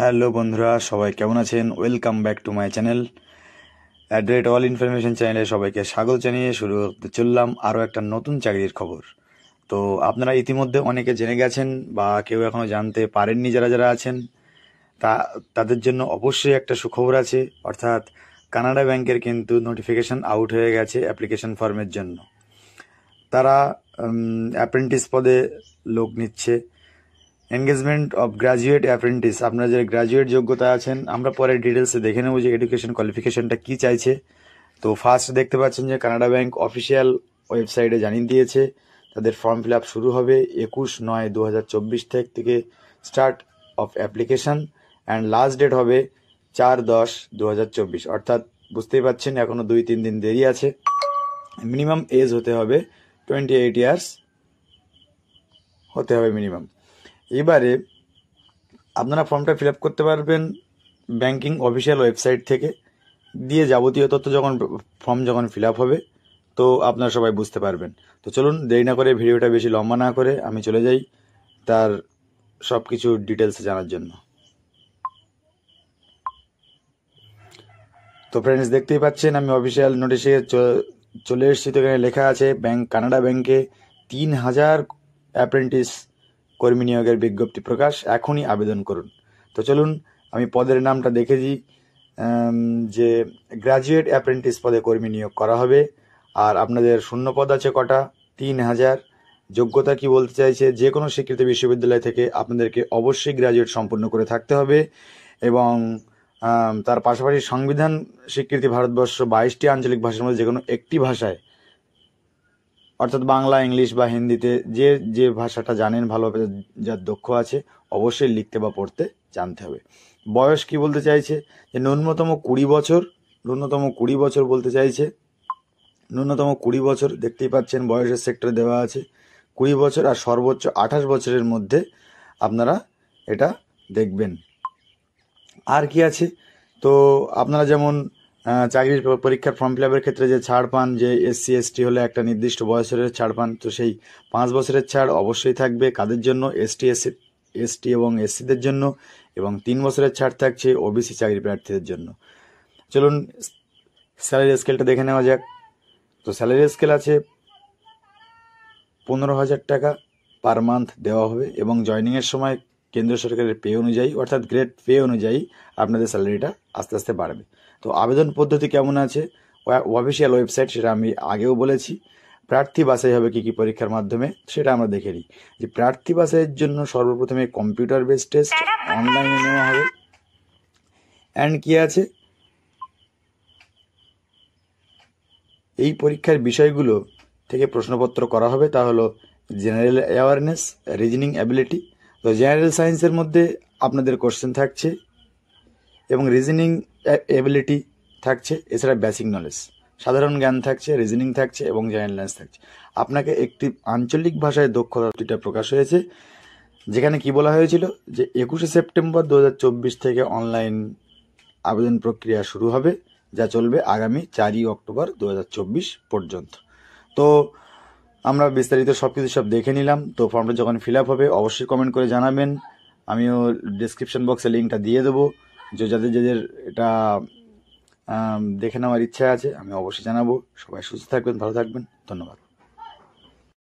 Hello বন্ধুরা, সবাই কেমন আছেন? Welcome back to my channel all information চ্যানেলে সবাইকে স্বাগত জানিয়ে শুরু করতে চললাম আরও একটা নতুন চাকরির খবর। তো আপনারা ইতিমধ্যে অনেকে জেনে গেছেন বা কেউ এখনও জানতে পারেননি, যারা যারা আছেন তাদের জন্য অবশ্যই একটা সুখবর আছে, অর্থাৎ কানাডা ব্যাংকের কিন্তু নোটিফিকেশন আউট হয়ে গেছে অ্যাপ্লিকেশন ফর্মের জন্য। তারা অ্যাপ্রেন্টিস পদে লোক নিচ্ছে। এনগেজমেন্ট অফ গ্রাজুয়েট অ্যাপ্রেন্টিস, আপনারা যে গ্রাজুয়েট যোগ্যতা আছেন, আমরা পরে ডিটেলসে দেখে নেব যে এডুকেশন কোয়ালিফিকেশনটা কী চাইছে। তো ফার্স্ট দেখতে পাচ্ছেন যে কানাডা ব্যাংক অফিসিয়াল ওয়েবসাইটে জানিয়ে দিয়েছে তাদের ফর্ম ফিল আপ শুরু হবে 21/9/2024 থেকে start of application and last date হবে 4/10/2024। অর্থাৎ বুঝতেই পাচ্ছেন এখনও 2-3 দিন দেরি আছে। মিনিমাম এজ হতে হবে 28 ইয়ার্স হতে হবে মিনিমাম। এবারে আপনারা ফর্মটা ফিল আপ করতে পারবেন ব্যাংকিং অফিসিয়াল ওয়েবসাইট থেকে, দিয়ে যাবতীয় তথ্য ফর্ম যখন ফিল আপ হবে তো আপনারা সবাই বুঝতে পারবেন। তো চলুন দেরি না করে, ভিডিওটা বেশি লম্বা না করে আমি চলে যাই তার সব কিছু ডিটেলসে জানার জন্য। তো ফ্রেন্ডস, দেখতেই পাচ্ছেন আমি অফিসিয়াল নোটিশে চলে এসেছি। তো এখানে লেখা আছে কানাডা ব্যাংকে 3000 অ্যাপ্রেন্টিস কর্মী নিয়োগের বিজ্ঞপ্তি প্রকাশ, এখনই আবেদন করুন। তো চলুন আমি পদের নামটা দেখে দিই, যে গ্র্যাজুয়েট অ্যাপ্রেন্টিস পদে কর্মী নিয়োগ করা হবে। আর আপনাদের শূন্য পদ আছে কটা? 3000। যোগ্যতা কি বলতে চাইছে, যে কোনো স্বীকৃত বিশ্ববিদ্যালয় থেকে আপনাদেরকে অবশ্যই গ্র্যাজুয়েট সম্পূর্ণ করে থাকতে হবে, এবং তার পাশাপাশি সংবিধান স্বীকৃতি ভারতবর্ষ 22টি আঞ্চলিক ভাষার মধ্যে যে কোনো একটি ভাষায়, অর্থাৎ বাংলা, ইংলিশ বা হিন্দিতে যে ভাষাটা জানেন ভালোভাবে, যার দক্ষ আছে, অবশ্যই লিখতে বা পড়তে জানতে হবে। বয়স কি বলতে চাইছে, যে ন্যূনতম 20 বছর, ন্যূনতম 20 বছর বলতে চাইছে, ন্যূনতম 20 বছর। দেখতেই পাচ্ছেন বয়সের সেক্টর দেওয়া আছে 20 বছর, আর সর্বোচ্চ 28 বছরের মধ্যে আপনারা এটা দেখবেন। আর কি আছে, তো আপনারা যেমন চাকরির পরীক্ষার ফর্ম ফিল আপের ক্ষেত্রে যে ছাড় পান, যে SC ST হলে একটা নির্দিষ্ট বয়সের ছাড় পান, তো সেই 5 বছরের ছাড় অবশ্যই থাকবে। কাদের জন্য? ST এবং SCদের জন্য, এবং 3 বছরের ছাড় থাকছে OBC চাকরি প্রার্থীদের জন্য। চলুন স্যালারি স্কেলটা দেখে নেওয়া যাক। তো স্যালারি স্কেল আছে 15,000 টাকা পার মান্থ দেওয়া হবে, এবং জয়নিংয়ের সময় কেন্দ্র সরকারের পে অনুযায়ী, অর্থাৎ গ্রেড পে অনুযায়ী আপনাদের স্যালারিটা আস্তে আস্তে বাড়বে। তো আবেদন পদ্ধতি কেমন আছে, অফিসিয়াল ওয়েবসাইট, সেটা আমি আগেও বলেছি। প্রার্থী বাছাই হবে কী কী পরীক্ষার মাধ্যমে, সেটা আমরা দেখে নিই। যে প্রার্থী বাছাইয়ের জন্য সর্বপ্রথমে কম্পিউটার বেসড টেস্ট অনলাইনে নেওয়া হবে। অ্যান্ড কি আছে, এই পরীক্ষার বিষয়গুলো থেকে প্রশ্নপত্র করা হবে, তা হলো জেনারেল অ্যাওয়ারনেস, রিজনিং অ্যাবিলিটি। তো জেনারেল সায়েন্সের মধ্যে আপনাদের কোশ্চেন থাকছে এবং রিজনিং অ্যাবিলিটি থাকছে, এছাড়া বেসিক নলেজ, সাধারণ জ্ঞান থাকছে, রিজনিং থাকছে এবং জেনারেল নলেজ থাকছে। আপনাকে একটি আঞ্চলিক ভাষায় দক্ষতা প্রকাশ হয়েছে, যেখানে কি বলা হয়েছিল যে 21শে সেপ্টেম্বর 2024 থেকে অনলাইন আবেদন প্রক্রিয়া শুরু হবে, যা চলবে আগামী 4ই অক্টোবর 2024 পর্যন্ত। তো আমরা বিস্তারিত সব কিছু দেখে নিলাম। তো ফর্মটা যখন ফিল আপ হবে অবশ্যই কমেন্ট করে জানাবেন, আমিও ডিসক্রিপশন বক্সে লিঙ্কটা দিয়ে দেবো। যাদের এটা দেখে নেওয়ার ইচ্ছা আছে আমি অবশ্যই জানাবো। সবাই সুস্থ থাকবেন, ভালো থাকবেন, ধন্যবাদ।